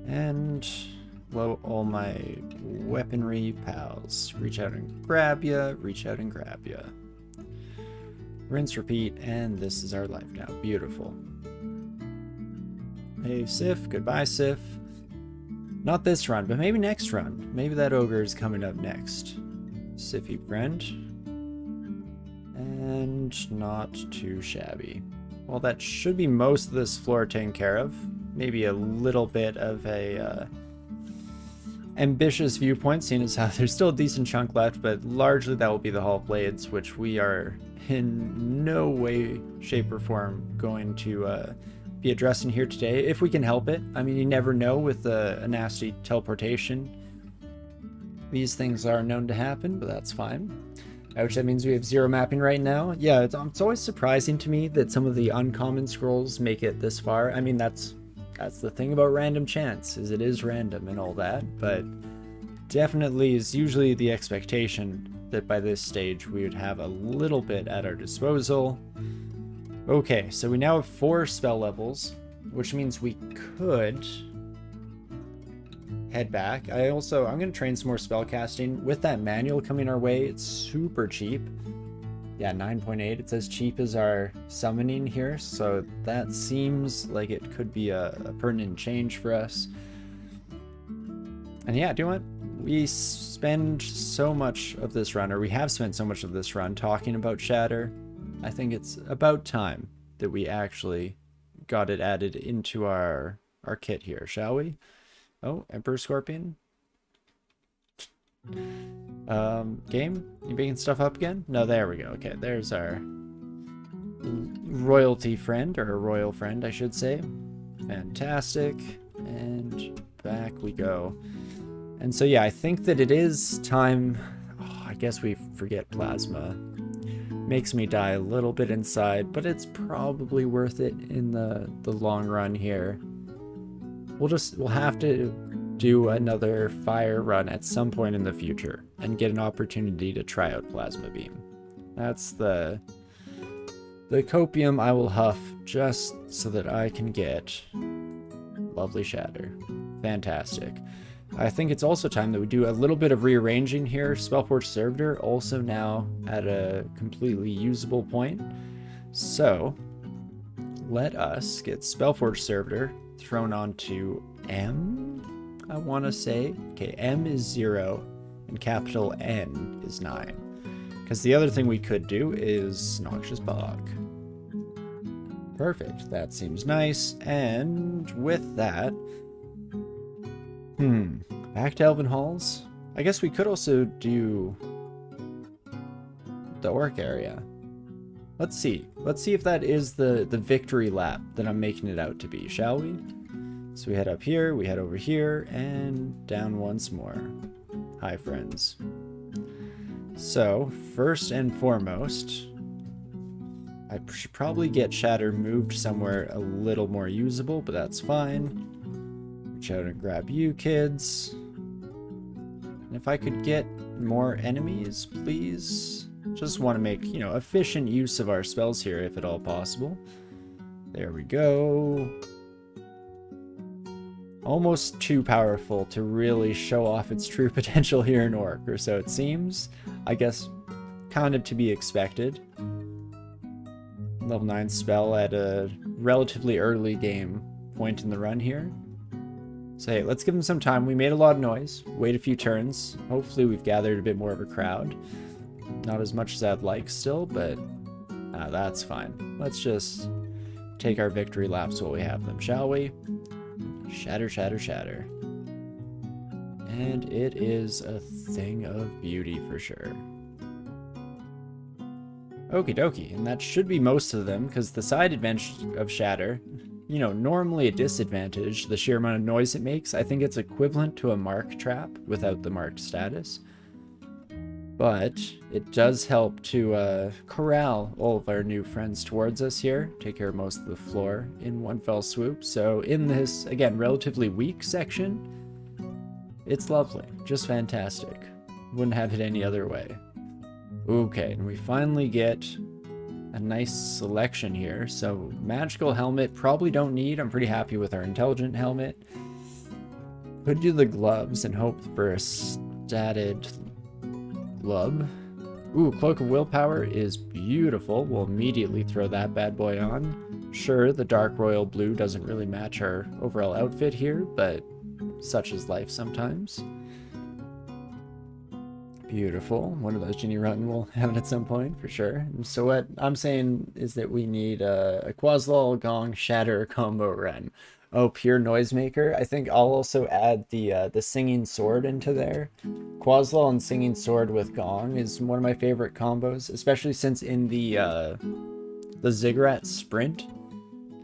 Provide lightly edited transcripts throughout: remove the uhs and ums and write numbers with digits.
And all my weaponry pals. Reach out and grab ya, reach out and grab ya. Rinse, repeat, and this is our life now. Beautiful. Hey, Sif. Goodbye, Sif. Not this run, but maybe next run. Maybe that ogre is coming up next. Siffy friend. And not too shabby. Well, that should be most of this floor taken care of. Maybe a little bit of a ambitious viewpoint, seeing as how there's still a decent chunk left, but largely that will be the Hall of Blades, which we are in no way, shape, or form going to be addressing here today, if we can help it. I mean, you never know with a nasty teleportation. These things are known to happen, but that's fine. Ouch, that means we have 0 mapping right now. Yeah, it's always surprising to me that some of the uncommon scrolls make it this far. I mean, that's the thing about random chance, is it is random and all that, but definitely is usually the expectation that by this stage we would have a little bit at our disposal. Okay, so we now have 4 spell levels, which means we could head back. I'm going to train some more spell casting. With that manual coming our way, it's super cheap. Yeah, 9.8. It says cheap is our summoning here, so that seems like it could be a pertinent change for us. And yeah, do you know what? We spend so much of this run, or we have spent so much of this run talking about Shatter. I think it's about time that we actually got it added into our kit here, shall we? Oh, Emperor Scorpion. Game? You making stuff up again? No, there we go. Okay, there's our royalty friend, or a royal friend, I should say. Fantastic. And back we go. And so, yeah, I think that it is time. Oh, I guess we forget plasma. Makes me die a little bit inside, but it's probably worth it in the long run here. We'll have to do another fire run at some point in the future and get an opportunity to try out plasma beam. That's the copium I will huff just so that I can get lovely Shatter. Fantastic. I think it's also time that we do a little bit of rearranging here. Spellforge Servitor also now at a completely usable point. So let us get Spellforge Servitor thrown onto M, I want to say. Okay, M is 0 and capital N is 9. Because the other thing we could do is Noxious Bog. Perfect, that seems nice. And with that, back to Elven Halls. I guess we could also do the Orc area. Let's see if that is the victory lap that I'm making it out to be, shall we? So we head up here, we head over here, and down once more. Hi, friends. So, first and foremost, I should probably get Shatter moved somewhere a little more usable, but that's fine. Reach out and grab you, kids. And if I could get more enemies, please. Just want to make, efficient use of our spells here, if at all possible. There we go. Almost too powerful to really show off its true potential here in Orc, or so it seems. I guess kind of to be expected. Level 9 spell at a relatively early game point in the run here. So hey, let's give them some time. We made a lot of noise. Wait a few turns. Hopefully we've gathered a bit more of a crowd. Not as much as I'd like still, but that's fine. Let's just take our victory laps while we have them, shall we? Shatter, shatter, shatter. And it is a thing of beauty for sure. Okie dokie, and that should be most of them, because the side advantage of Shatter, normally a disadvantage, the sheer amount of noise it makes. I think it's equivalent to a mark trap without the marked status. But it does help to corral all of our new friends towards us here, take care of most of the floor in one fell swoop. So in this, again, relatively weak section, it's lovely, just fantastic. Wouldn't have it any other way. Okay, and we finally get a nice selection here. So magical helmet, probably don't need. I'm pretty happy with our intelligent helmet. Could do the gloves and hope for a statted glove. Ooh, Cloak of Willpower is beautiful. We'll immediately throw that bad boy on. Sure, the dark royal blue doesn't really match our overall outfit here, but such is life sometimes. Beautiful. One of those Genie Run we'll have it at some point, for sure. So what I'm saying is that we need a Quaslol, Gong, Shatter combo run. Oh, pure noisemaker. I think I'll also add the Singing Sword into there. Quaslol and Singing Sword with Gong is one of my favorite combos, especially since in the Ziggurat Sprint,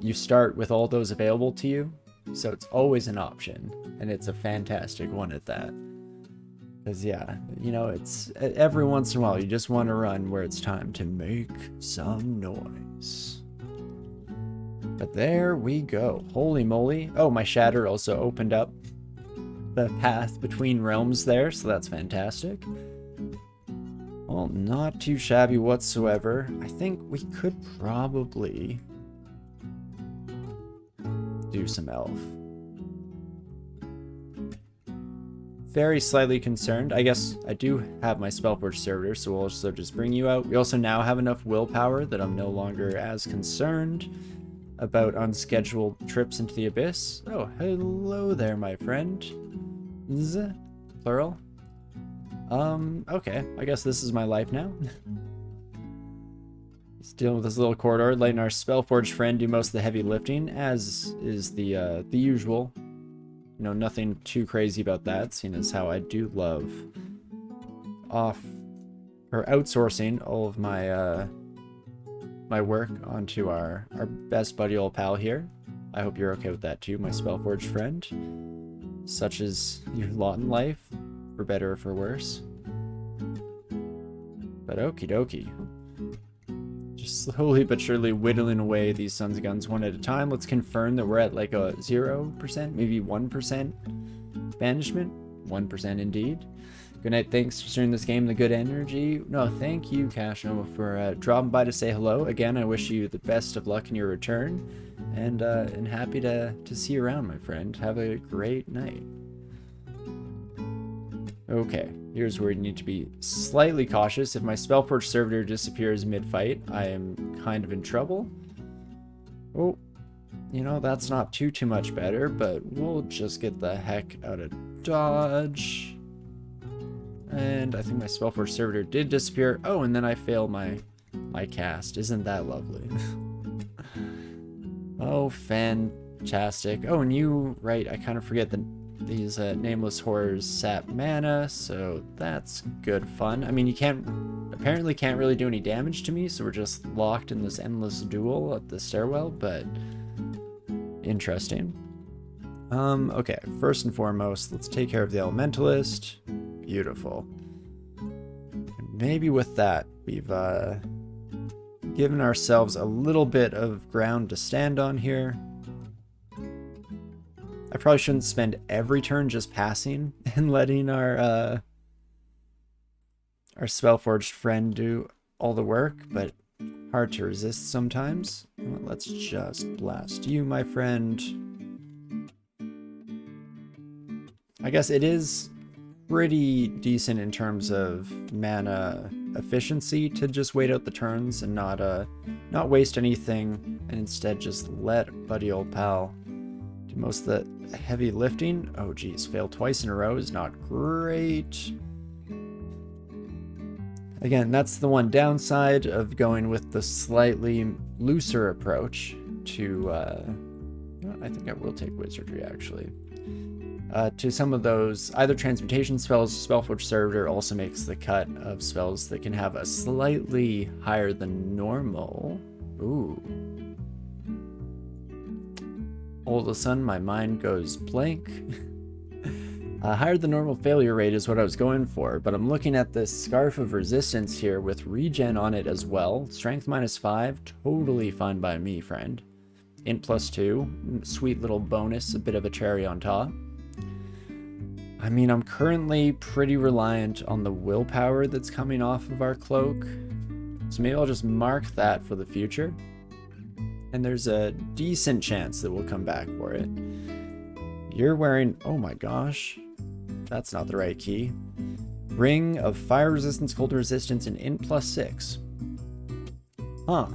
you start with all those available to you. So it's always an option, and it's a fantastic one at that. Because, yeah, you know, it's every once in a while you just want to run where it's time to make some noise. But there we go. Holy moly. Oh, my Shatter also opened up the path between realms there, so that's fantastic. Well, not too shabby whatsoever. I think we could probably do some elf. Very slightly concerned. I guess I do have my Spellforge servitor, so we'll also just bring you out. We also now have enough willpower that I'm no longer as concerned about unscheduled trips into the abyss. Oh, hello there, my friend. Z, plural. Okay, I guess this is my life now. Just dealing with this little corridor, letting our Spellforge friend do most of the heavy lifting, as is the usual. You know, nothing too crazy about that, seeing as how I do love outsourcing all of my my work onto our best buddy old pal here. I hope you're okay with that too, my Spellforge friend. Such is your lot in life, for better or for worse. But okie dokie. Just slowly but surely whittling away these sons of guns one at a time. Let's confirm that we're at like a 0%, maybe 1% banishment. 1% indeed. Good night, thanks for sharing this game, the good energy. No, thank you, Cashno, for dropping by to say hello. Again, I wish you the best of luck in your return, and happy to see you around, my friend. Have a great night. Okay, here's where you need to be slightly cautious. If my Spellforge servitor disappears mid-fight, I am kind of in trouble. Oh, you know, that's not too much better, but we'll just get the heck out of dodge. And I think my Spellforge servitor did disappear. Oh, and then I fail my cast. Isn't that lovely? Oh, fantastic. Oh, and you, right, I kind of forget that these nameless horrors sap mana, so that's good fun. I mean, you apparently can't really do any damage to me, so we're just locked in this endless duel at the stairwell, but interesting. Okay, first and foremost, let's take care of the Elementalist. Beautiful. And maybe with that, we've given ourselves a little bit of ground to stand on here. I probably shouldn't spend every turn just passing and letting our Spellforged friend do all the work, but hard to resist sometimes. Well, let's just blast you, my friend. I guess it is pretty decent in terms of mana efficiency to just wait out the turns and not waste anything, and instead just let buddy old pal do most of the heavy lifting. Oh geez, fail twice in a row is not great. Again, that's the one downside of going with the slightly looser approach to I think I will take Wizardry actually. To some of those either transmutation spells, Spellforge Servitor also makes the cut of spells that can have a slightly higher than normal. Ooh. All of a sudden, my mind goes blank. Higher than normal failure rate is what I was going for, but I'm looking at this Scarf of Resistance here with regen on it as well. Strength -5, totally fine by me, friend. Int +2, sweet little bonus, a bit of a cherry on top. I mean, I'm currently pretty reliant on the willpower that's coming off of our cloak, So maybe I'll just mark that for the future. And there's a decent chance that we'll come back for it. You're wearing, oh my gosh, that's not the right key. Ring of fire resistance, cold resistance, and int +6. Huh.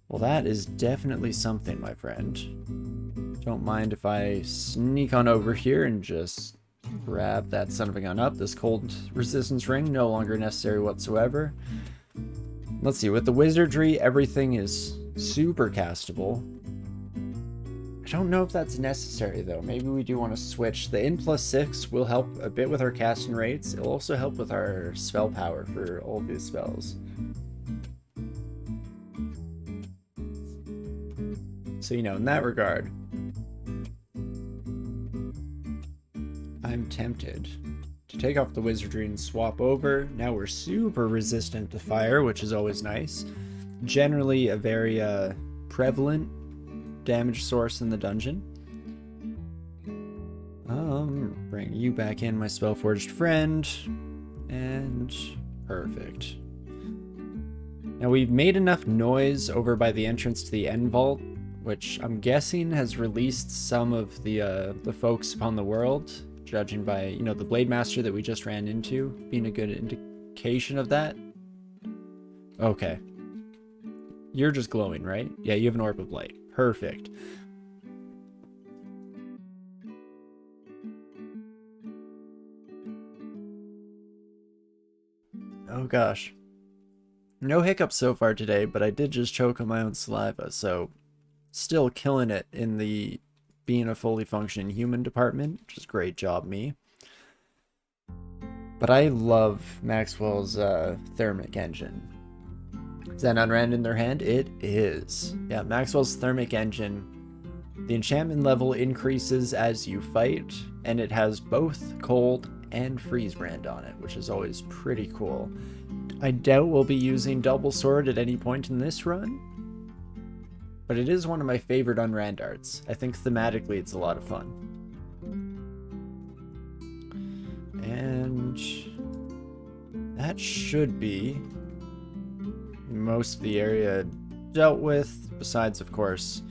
Well, that is definitely something, my friend. Don't mind if I sneak on over here and just grab that son of a gun up. This cold resistance ring, no longer necessary whatsoever. Let's see, with the wizardry, everything is super castable. I don't know if that's necessary though. Maybe we do want to switch. The int +6 will help a bit with our casting rates. It'll also help with our spell power for all of these spells. So, you know, in that regard, I'm tempted to take off the wizardry and swap over. Now we're super resistant to fire, which is always nice. Generally a very prevalent damage source in the dungeon. Bring you back in, my spellforged friend, and perfect. Now we've made enough noise over by the entrance to the end vault, which I'm guessing has released some of the folks upon the world, judging by, you know, the blade master that we just ran into being a good indication of that. Okay. You're just glowing, right? Yeah, you have an orb of light. Perfect. Oh gosh. No hiccups so far today, but I did just choke on my own saliva, so still killing it in the being a fully functioning human department, which is great job, me. But I love Maxwell's thermic engine. Is that unrand in their hand? It is. Yeah, Maxwell's thermic engine. The enchantment level increases as you fight, and it has both cold and freeze brand on it, which is always pretty cool. I doubt we'll be using double sword at any point in this run, but it is one of my favorite unrand arts. I think thematically it's a lot of fun. And that should be most of the area dealt with, besides, of course,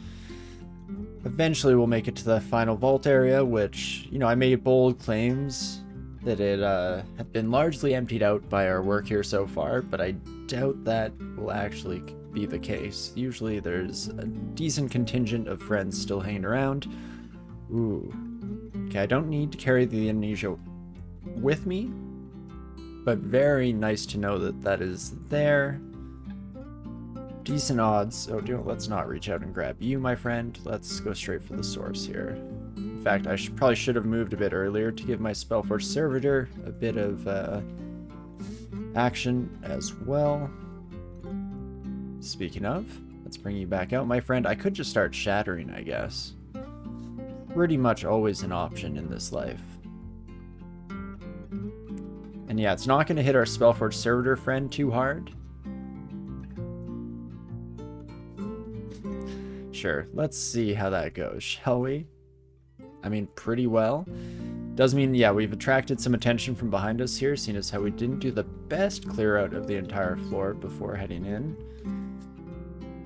eventually we'll make it to the final vault area, which, you know, I made bold claims that it had been largely emptied out by our work here so far, but I doubt that will actually be the case. Usually there's a decent contingent of friends still hanging around. Ooh. Okay, I don't need to carry the amnesia with me, but very nice to know that that is there. Decent odds. Oh, let's not reach out and grab you, my friend. Let's go straight for the source here. In fact, I probably should have moved a bit earlier to give my Spellforged Servitor a bit of action as well. Speaking of, let's bring you back out, my friend. I could just start shattering, I guess. Pretty much always an option in this life. And yeah, it's not going to hit our Spellforged Servitor friend too hard. Sure, let's see how that goes, shall we? I mean, pretty well. Does mean, yeah, we've attracted some attention from behind us here, seeing as how we didn't do the best clear out of the entire floor before heading in.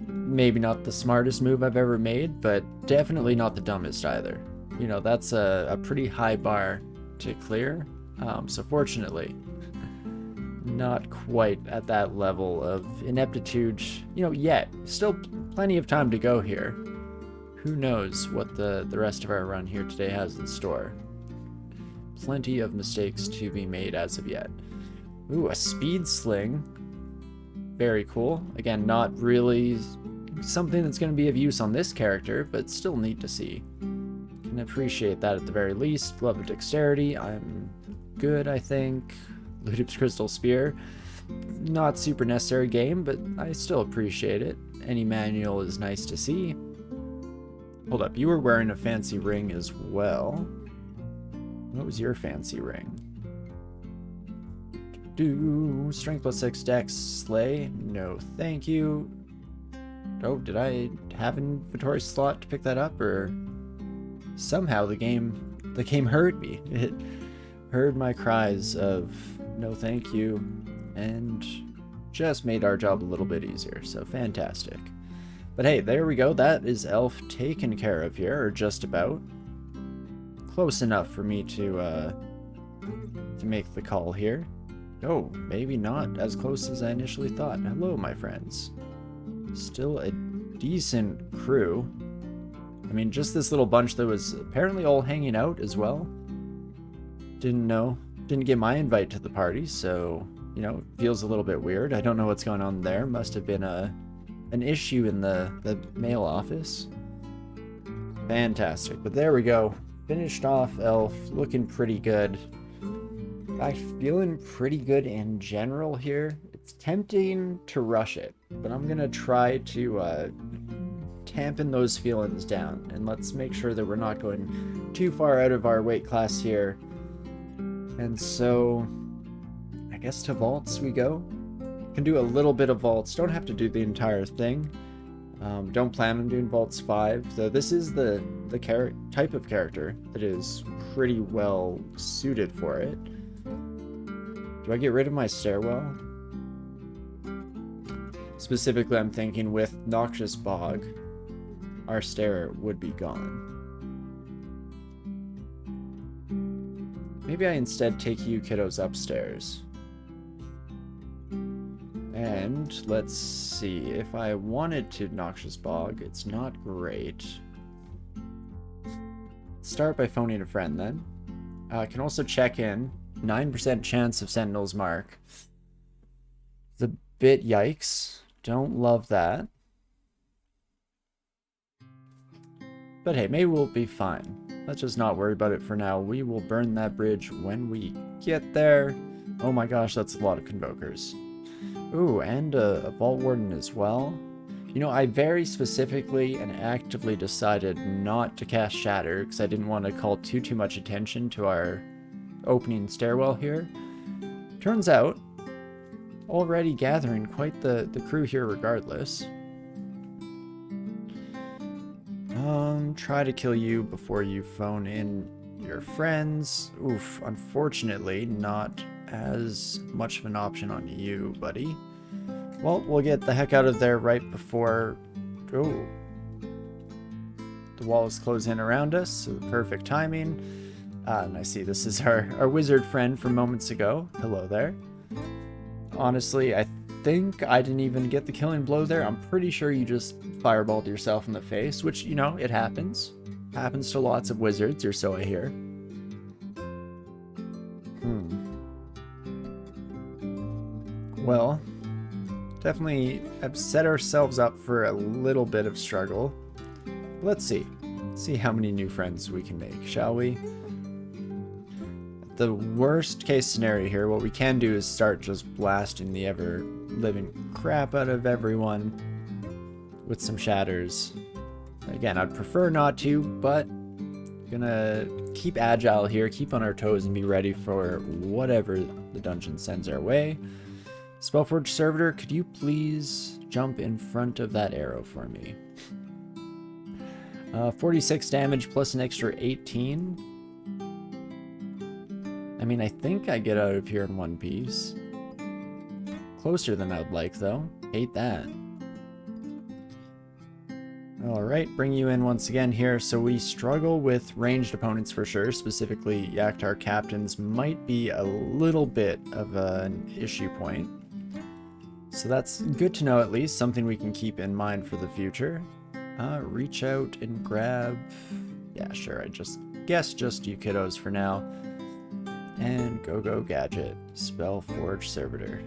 Maybe not the smartest move I've ever made, but definitely not the dumbest either. You know, that's a pretty high bar to clear, so fortunately, not quite at that level of ineptitude, you know, yet. Still plenty of time to go here. Who knows what the rest of our run here today has in store. Plenty of mistakes to be made as of yet. Ooh, a speed sling. Very cool. Again, not really something that's going to be of use on this character, but still neat to see. Can appreciate that at the very least. Glove of Dexterity. I'm good, I think. Ludip's Crystal Spear. Not super necessary game, but I still appreciate it. Any manual is nice to see. Hold up, you were wearing a fancy ring as well. What was your fancy ring? Strength +6 Dex Slay. No, thank you. Oh, did I have an inventory slot to pick that up, or somehow the game heard me. It heard my cries of no thank you, and just made our job a little bit easier, so fantastic. But hey, there we go. That is elf taken care of here, or just about. Close enough for me to make the call here. Oh, maybe not as close as I initially thought. Hello, my friends. Still a decent crew. I mean, just this little bunch that was apparently all hanging out as well. Didn't know. Didn't get my invite to the party, so, you know, feels a little bit weird. I don't know what's going on there. Must have been an issue in the mail office. Fantastic. But there we go. Finished off elf. Looking pretty good. In fact, feeling pretty good in general here. It's tempting to rush it, but I'm gonna try to tampen those feelings down, and let's make sure that we're not going too far out of our weight class here. And so I guess to vaults we go. Can do a little bit of vaults, don't have to do the entire thing. Don't plan on doing vaults 5, though this is the type of character that is pretty well suited for it. Do I get rid of my stairwell? Specifically, I'm thinking with Noxious Bog, our stair would be gone. Maybe I instead take you kiddos upstairs. And let's see, if I wanted to Noxious Bog, it's not great. Start by phoning a friend then. I can also check in. 9% chance of Sentinel's Mark. It's a bit yikes. Don't love that. But hey, maybe we'll be fine. Let's just not worry about it for now. We will burn that bridge when we get there. Oh my gosh, that's a lot of Convokers. Ooh, and a Vault Warden as well. You know, I very specifically and actively decided not to cast Shatter because I didn't want to call too much attention to our opening stairwell here. Turns out, already gathering quite the crew here regardless. Try to kill you before you phone in your friends. Oof, unfortunately, not as much of an option on you, buddy. Well, we'll get the heck out of there right before... Oh. The walls close in around us, so the perfect timing. And I see this is our wizard friend from moments ago. Hello there. Honestly, I think I didn't even get the killing blow there. I'm pretty sure you just fireballed yourself in the face, which, you know, it happens. Happens to lots of wizards, or so I hear. Well, definitely have set ourselves up for a little bit of struggle. Let's see. Let's see how many new friends we can make, shall we? The worst case scenario here, what we can do is start just blasting the ever-living crap out of everyone with some shatters. Again, I'd prefer not to, but gonna keep agile here, keep on our toes, and be ready for whatever the dungeon sends our way. Spellforge Servitor, could you please jump in front of that arrow for me? 46 damage plus an extra 18. I mean, I think I get out of here in one piece. Closer than I'd like, though. Hate that. Alright, bring you in once again here. So we struggle with ranged opponents for sure. Specifically, Yaktar captains might be a little bit of an issue point. So that's good to know at least. Something we can keep in mind for the future. Reach out and grab... Yeah, sure, I guess just you kiddos for now. And go gadget. Spellforge Servitor.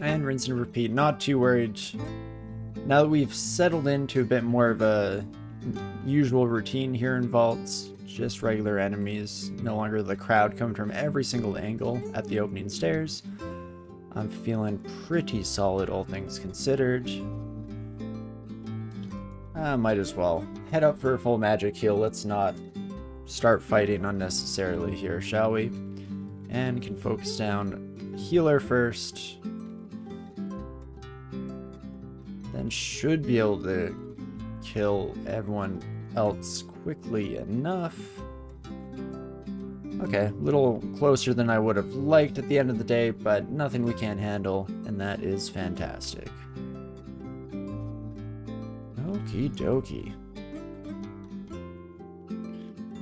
And rinse and repeat. Not too worried. Now that we've settled into a bit more of a usual routine here in vaults, just regular enemies, no longer the crowd coming from every single angle at the opening stairs. I'm feeling pretty solid, all things considered. Might as well head up for a full magic heal. Let's not start fighting unnecessarily here, shall we? And can focus down healer first. Then should be able to kill everyone else quickly enough. Okay, a little closer than I would have liked at the end of the day, but nothing we can't handle, and that is fantastic. Okie dokie.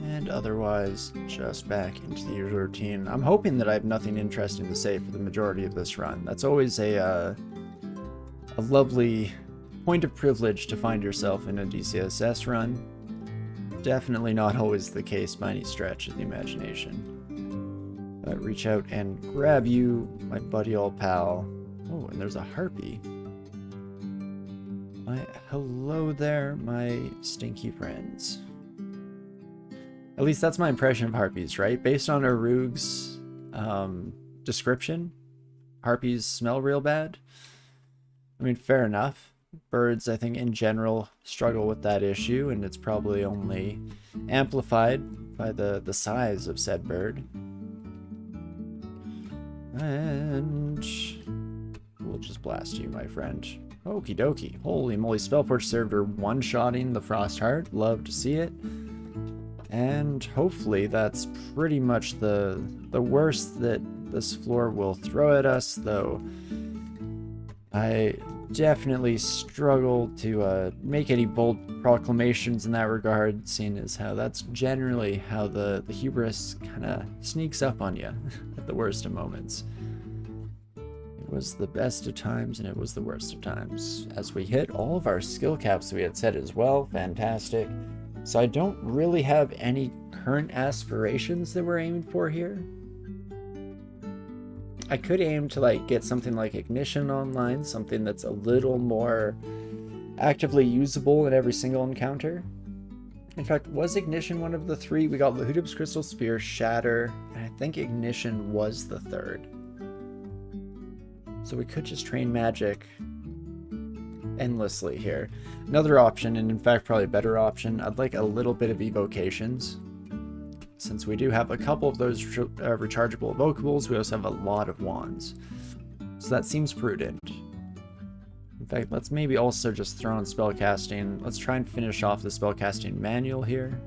And otherwise, just back into the usual routine. I'm hoping that I have nothing interesting to say for the majority of this run. That's always a lovely point of privilege to find yourself in a DCSS run. Definitely not always the case by any stretch of the imagination. Reach out and grab you, my buddy old pal. Oh, and there's a harpy. Hello there, my stinky friends. At least that's my impression of harpies, right? Based on Arug's description, harpies smell real bad. I mean, fair enough. Birds, I think, in general struggle with that issue, and it's probably only amplified by the size of said bird. And we'll just blast you, my friend. Okie dokie. Holy moly, Spellforge served her one-shotting the Frost Heart. Love to see it. And hopefully that's pretty much the worst that this floor will throw at us, though I definitely struggle to make any bold proclamations in that regard, seeing as how that's generally how the hubris kind of sneaks up on you at the worst of moments. It was the best of times and it was the worst of times. As we hit all of our skill caps we had set as well, fantastic. So I don't really have any current aspirations that we're aiming for here. I could aim to like get something like Ignition online, something that's a little more actively usable in every single encounter. In fact, was Ignition one of the three? We got Vehumet's Crystal Spear, Shatter, and I think Ignition was the third. So we could just train magic endlessly here. Another option, and in fact probably a better option, I'd like a little bit of evocations. Since we do have a couple of those rechargeable evocables, we also have a lot of wands. So that seems prudent. In fact, let's maybe also just throw in spellcasting. Let's try and finish off the spellcasting manual here.